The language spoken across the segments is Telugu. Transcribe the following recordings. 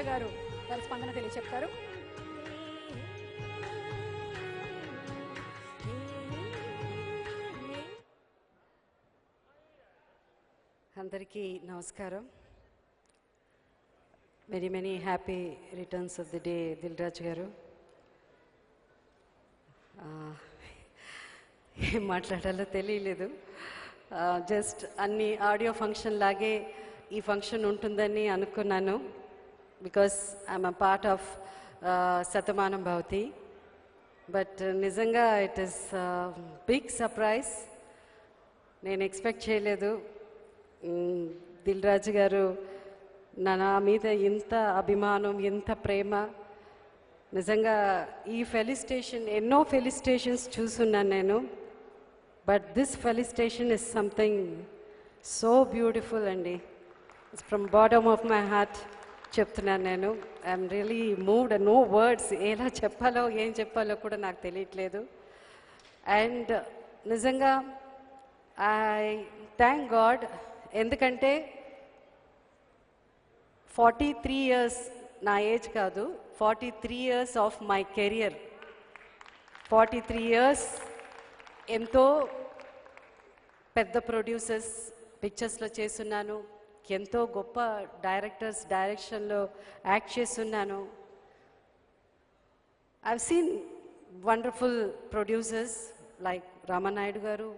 గారు వారి స్పందన తెలియచెప్తారు. అందరికీ నమస్కారం. Many happy returns of the day Dil Raju garu. ఏం మాట్లాడాలో తెలియలేదు. జస్ట్ అన్ని ఆడియో ఫంక్షన్ లాగే ఈ ఫంక్షన్ ఉంటుందని అనుకున్నాను. Because I'm a part of Shatamanam Bhavati. But నిజంగా ఇట్ ఈస్ బిగ్ సర్ప్రైజ్. నేను ఎక్స్పెక్ట్ చేయలేదు. దిల్ రాజు గారు నా మీద ఇంత అభిమానం, ఇంత ప్రేమ. నిజంగా ఈ ఫెలిసిటేషన్, ఎన్నో ఫెలిసిటేషన్స్ చూస్తున్నాను నేను. But this felicitation is something so beautiful అండి. It's from bottom of my heart చెప్తున్నాను నేను. I'm really moved. No words. ఎలా చెప్పాలో ఏం చెప్పాలో కూడా నాకు తెలియట్లేదు. అండ్ నిజంగా ఐ థ్యాంక్ గాడ్. ఎందుకంటే 43 years నా ఏజ్ కాదు, 43 years of my career. 43 years ఎంతో పెద్ద ప్రొడ్యూసర్స్ పిక్చర్స్లో చేస్తున్నాను. ఎంతో గొప్ప డైరెక్టర్స్ డైరెక్షన్లో యాక్ట్ చేస్తున్నాను. I've seen wonderful producers like Ramanaidu గారు,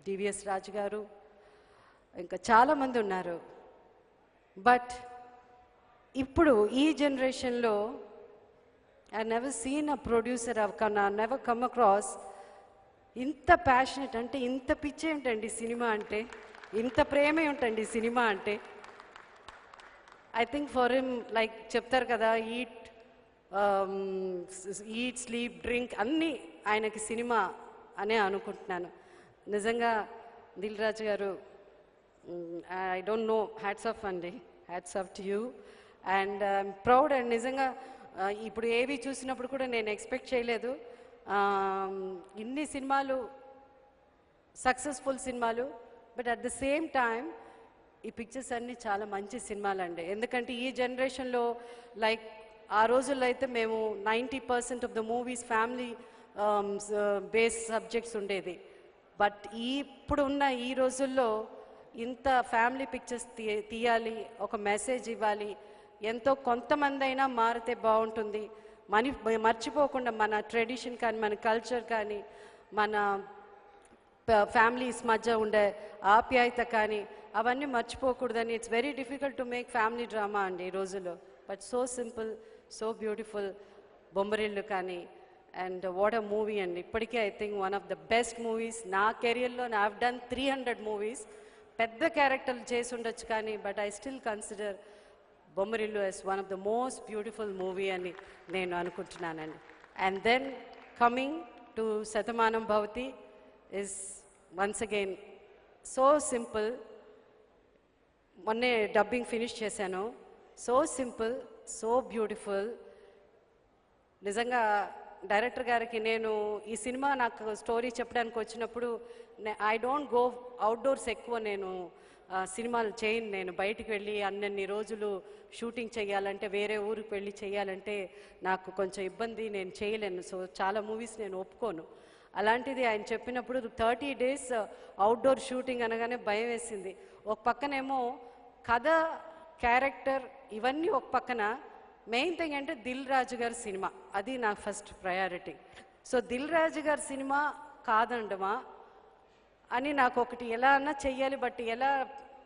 డివిఎస్ రాజు గారు, ఇంకా చాలామంది ఉన్నారు. బట్ ఇప్పుడు ఈ జనరేషన్లో I never seen a producer, I never come across ఇంత ప్యాషనెట్, అంటే ఇంత పిచ్చి ఏంటండి సినిమా అంటే, ఇంత ప్రేమే ఉంటుంది సినిమా అంటే. I think for him, like చెప్తారు కదా, ఈట్ స్లీప్ డ్రింక్ అన్నీ ఆయనకి సినిమా అనే అనుకుంటున్నాను. నిజంగా Dil Raju garu, I don't know, hats off అండి, hats off to you. And I'm proud. And నిజంగా ఇప్పుడు ఏవి చూసినప్పుడు కూడా నేను ఎక్స్పెక్ట్ చేయలేదు. ఇన్ని సినిమాలు సక్సెస్ఫుల్ సినిమాలు, but at the same time ఈ పిక్చర్స్ అన్నీ చాలా మంచి సినిమాలండి. ఎందుకంటే ఈ జనరేషన్లో, లైక్ ఆ రోజుల్లో అయితే మేము 90% of the movies family base subjects ఉండేది. బట్ ఇప్పుడు ఉన్న ఈ రోజుల్లో ఇంత ఫ్యామిలీ పిక్చర్స్ తీయాలి, ఒక మెసేజ్ ఇవ్వాలి. ఎంతో కొంతమంది అయినా మారితే బాగుంటుంది. మర్చిపోకుండా మన ట్రెడిషన్ కానీ, మన కల్చర్ కానీ, మన ఫ్యామిలీస్ మధ్య ఉండే ఆప్యాయత కానీ, అవన్నీ మర్చిపోకూడదని. It's very difficult to make family drama అండి ఈ రోజుల్లో. But so simple, so beautiful. Bommarillu కానీ, అండ్ వాట్ అ మూవీ అండి. ఇప్పటికీ I think one of the best movies నా కెరియర్లో. I have done 300 movies. పెద్ద క్యారెక్టర్లు చేసి ఉండొచ్చు కానీ, but I still consider Bommarillu as one of the most beautiful movie అని నేను అనుకుంటున్నానండి. And then coming to Shatamanam Bhavati is once again so simple. మొన్నే డబ్బింగ్ ఫినిష్ చేశాను. So simple, so beautiful. నిజంగా డైరెక్టర్ గారికి నేను ఈ సినిమా, నాకు స్టోరీ చెప్పడానికి వచ్చినప్పుడు, ఐ డోంట్ గో అవుట్డోర్స్ ఎక్కువ. నేను సినిమాలు చేయను. నేను బయటికి వెళ్ళి అన్నన్ని రోజులు షూటింగ్ చేయాలంటే, వేరే ఊరికి వెళ్ళి చేయాలంటే నాకు కొంచెం ఇబ్బంది, నేను చేయలేను. సో చాలా మూవీస్ నేను ఒప్పుకోను. అలాంటిది ఆయన చెప్పినప్పుడు 30 days అవుట్డోర్ షూటింగ్ అనగానే భయం వేసింది. ఒక పక్కనేమో కథ, క్యారెక్టర్ ఇవన్నీ ఒక పక్కన, మెయిన్ థింగ్ అంటే దిల్ రాజు గారి సినిమా, అది నా first priority. So Dil Raju గారి సినిమా కాదండమా అని నాకు ఒకటి ఎలా అన్నా చెయ్యాలి. బట్ ఎలా,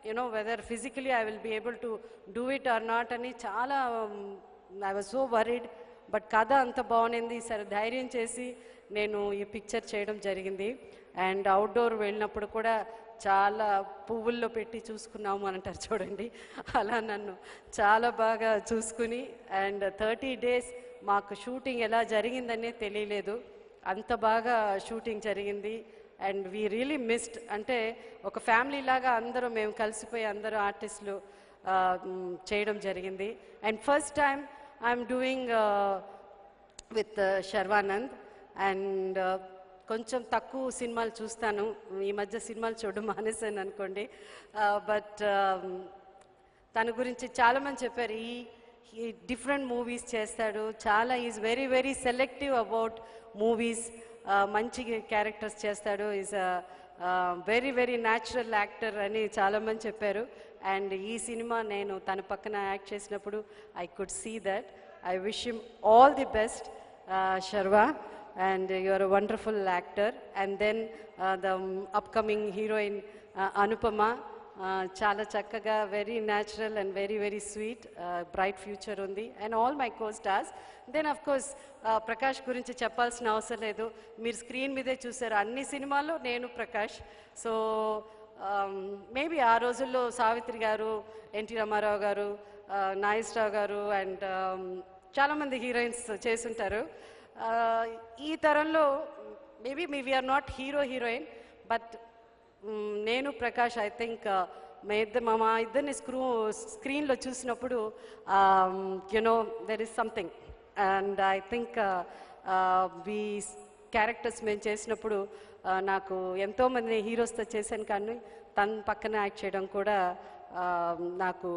you know, whether physically I will be able to do it or not అని చాలా I was so worried. But కథ అంత బాగుంది. సరే ధైర్యం చేసి నేను ఈ పిక్చర్ చేయడం జరిగింది. అండ్ అవుట్డోర్ వెళ్ళినప్పుడు కూడా చాలా పువ్వుల్లో పెట్టి చూసుకున్నాము అని అంటారు చూడండి, అలా నన్ను చాలా బాగా చూసుకుని. అండ్ 30 days మాకు షూటింగ్ ఎలా జరిగిందనే తెలియలేదు, అంత బాగా షూటింగ్ జరిగింది. అండ్ వీ రియలీ మిస్డ్, అంటే ఒక ఫ్యామిలీ లాగా అందరూ మేము కలిసిపోయి అందరూ ఆర్టిస్టులు చేయడం జరిగింది. And first time I'm doing with Sharwanand. And కొంచెం తక్కువ సినిమాలు చూస్తాను, ఈ మధ్య సినిమాలు చూడడం మానేశాను అనుకోండి. బట్ తన గురించి చాలామంది చెప్పారు, డిఫరెంట్ మూవీస్ చేస్తాడు, చాలా is very very selective about movies, మంచి క్యారెక్టర్స్ చేస్తాడు, is very very natural actor అని చాలామంది చెప్పారు. అండ్ ఈ సినిమా నేను తన పక్కన యాక్ట్ చేసినప్పుడు I could see that. I wish him all the best Sharwa, and you are a wonderful actor. And then the upcoming heroine Anupama, chala chakkaga, very natural and very very sweet, bright future undi, and all my co-stars. Then of course Prakash gurinchi cheppalsina avasaram ledu, meer screen meede chusaru anni సినిమాల్లో నేను ప్రకాష్. సో మేబీ ఆ రోజుల్లో సావిత్రి గారు, ఎన్టీ రామారావు గారు, నాగేశ్వరరావు గారు అండ్ చాలామంది హీరోయిన్స్ చేసుంటారు. ఈ తరంలో maybe we are not heroine, but నేను ప్రకాష్ ఐ థింక్ మా ఇద్దరిని స్క్రీన్లో చూసినప్పుడు you know there is something. And I think we characters మేము చేసినప్పుడు నాకు ఎంతోమంది హీరోస్తో చేశాను, కానీ తన పక్కన యాక్ట్ చేయడం కూడా నాకు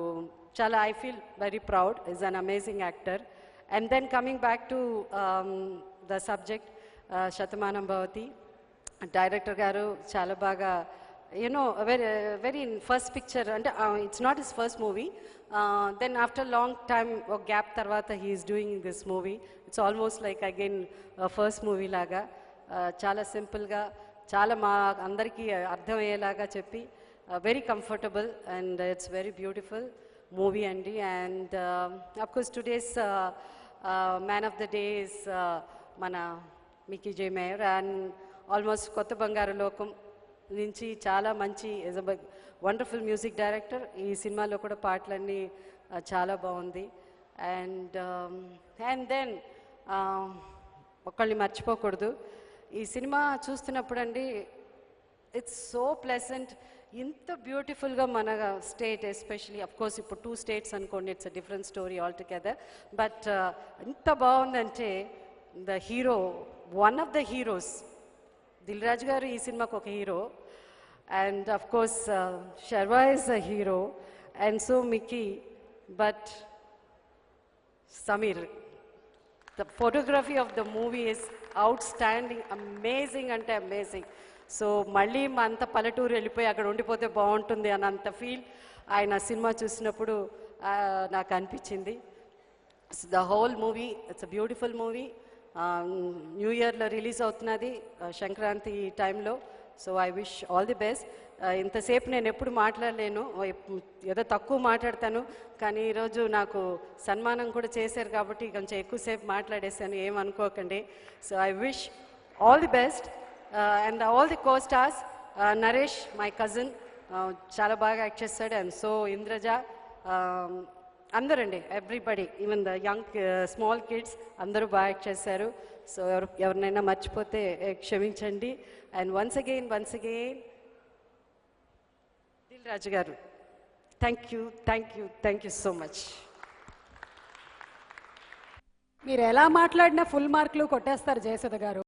చాలా I feel very proud. Is an amazing actor. And then coming back to the subject, Shatamanam Bhavati, director garu chala baga, you know, very first picture, and it's not his first movie. Then after long time or gap tarvata he is doing this movie. It's almost like again first movie laga, chala simple ga, chala ma andariki ardham ayyelaga cheppi, very comfortable, and it's very beautiful movie andi. And of course today's man of the day is mana Mickey J. Mayer, and almost Kotta Bangaru Lokam nunchi chala manchi, is a wonderful music director. Ee సినిమాలో కూడా పాటలన్నీ చాలా బాగుంది. అండ్ దెన్ ఒకళ్ళని మర్చిపోకూడదు. ఈ సినిమా చూస్తున్నప్పుడు అండి ఇట్స్ సో ప్లెజెంట్. ఇంత బ్యూటిఫుల్గా మన స్టేట్, ఎస్పెషలీ అఫ్ కోర్స్ ఇప్పుడు 2 స్టేట్స్ అనుకోండి, it's a different story all together. But ఎంత బాగుందంటే the hero, one of the heroes, Dil Raju garu ఈ సినిమాకి ఒక hero, and of course Sharwa is a hero, and so Mickey, but Sameer, the photography of the movie is outstanding, amazing అంటే amazing. సో మళ్ళీ మా అంత పల్లెటూరు వెళ్ళిపోయి అక్కడ ఉండిపోతే బాగుంటుంది అని అంత ఫీల్ ఆయన సినిమా చూసినప్పుడు నాకు అనిపించింది. The whole movie it's a beautiful movie. New ఇయర్లో రిలీజ్ అవుతున్నది, సంక్రాంతి టైంలో. So I wish all the best. ఇంతసేపు నేను ఎప్పుడు మాట్లాడలేను, ఏదో తక్కువ మాట్లాడతాను, కానీ ఈరోజు నాకు సన్మానం కూడా చేశారు కాబట్టి కొంచెం ఎక్కువసేపు మాట్లాడేశాను, ఏమనుకోకండి. So I wish all the best. And all the co-stars, Naresh my cousin చాలా బాగా యాక్ట్ చేస్తాడు, అండ్ సో ఇంద్రజ, అందరండి, everybody, even the young small kids అందరూ బాగా యాక్ట్ చేశారు. సో ఎవరినైనా మర్చిపోతే క్షమించండి. And once again Dil Raju garu, thank you so much. మీరు ఎలా మాట్లాడినా ఫుల్ మార్కులు కొట్టేస్తారు జయసుధ గారు.